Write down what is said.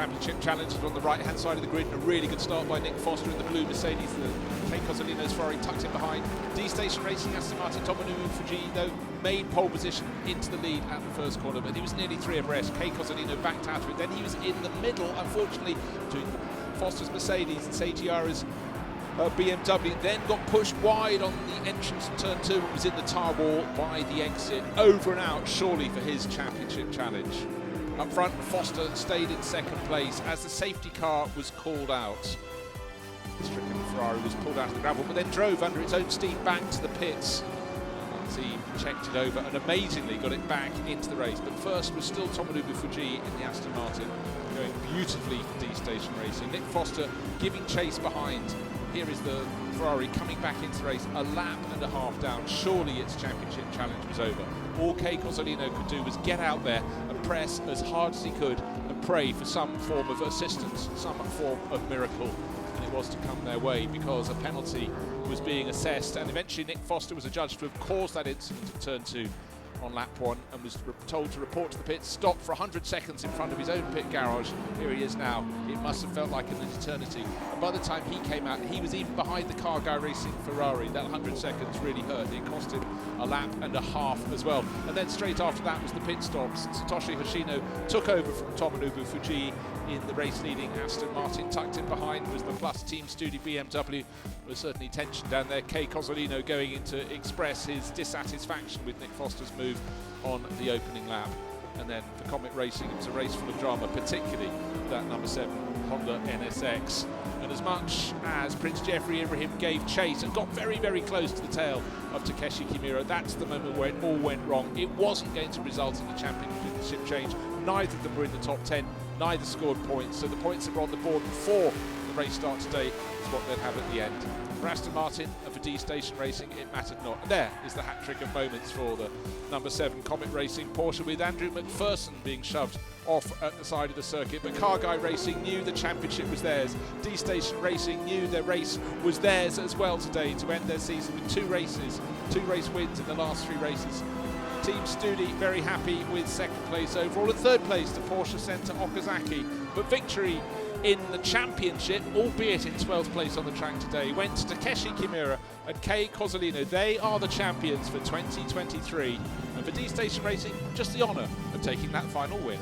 Championship Challenge on the right-hand side of the grid, and a really good start by Nick Foster in the blue Mercedes. The Kei Cozzolino's Ferrari tucked in behind. D-Station Racing, Aston Martin, Tomonobu Fujii, though, made pole position into the lead at the first corner, but he was nearly 3 abreast. Kei Cozzolino backed out of it. Then he was in the middle, unfortunately, between Foster's Mercedes and Seiji BMW, then got pushed wide on the entrance of turn 2 and was in the tyre wall by the exit. Over and out, surely, for his championship challenge. Up front, Foster stayed in second place as the safety car was called out. The stricken Ferrari was pulled out of the gravel, but then drove under its own steam back to the pits. As he checked it over and amazingly got it back into the race. But first was still Tomonobu Fujii in the Aston Martin, going beautifully for D-Station Racing. Nick Foster giving chase behind. Here is the Ferrari coming back into the race, a lap and a half down. Surely its championship challenge was over. All Kei Cozzolino could do was get out there and press as hard as he could and pray for some form of assistance, some form of miracle. And it was to come their way because a penalty was being assessed, and eventually Nick Foster was adjudged to have caused that incident at turn 2 on lap 1 and was told to report to the pits, stopped for 100 seconds in front of his own pit garage. Here he is now. It must have felt like an eternity. And by the time he came out, he was even behind the car guy racing Ferrari. That 100 seconds really hurt. It cost him a lap and a half as well. And then straight after that was the pit stops. Satoshi Hoshino took over from Tomonobu Fujii in the race-leading Aston Martin. Tucked in behind was the Plus Team Studi BMW. There was certainly tension down there. Kei Cozzolino going in to express his dissatisfaction with Nick Foster's move on the opening lap. And then for Comet Racing, it was a race full of drama, particularly that number 7 Honda NSX. And as much as Prince Jeffrey Ibrahim gave chase and got very, very close to the tail of Takeshi Kimura, that's the moment where it all went wrong. It wasn't going to result in a championship change. Neither of them were in the top 10. Neither scored points. So the points that were on the board before the race start today is what they'd have at the end. For Aston Martin and for D-Station Racing, it mattered not. And there is the hat-trick of moments for the number 7 Comet Racing Porsche, with Andrew McPherson being shoved off at the side of the circuit. But Car Guy Racing knew the championship was theirs. D-Station Racing knew their race was theirs as well today to end their season with 2 race wins in the last 3 races. Team Studi very happy with second place overall, and third place to Porsche Center Okazaki. But victory in the championship, albeit in 12th place on the track today, went to Takeshi Kimura and Kei Cozzolino. They are the champions for 2023, and for D-Station Racing, just the honour of taking that final win.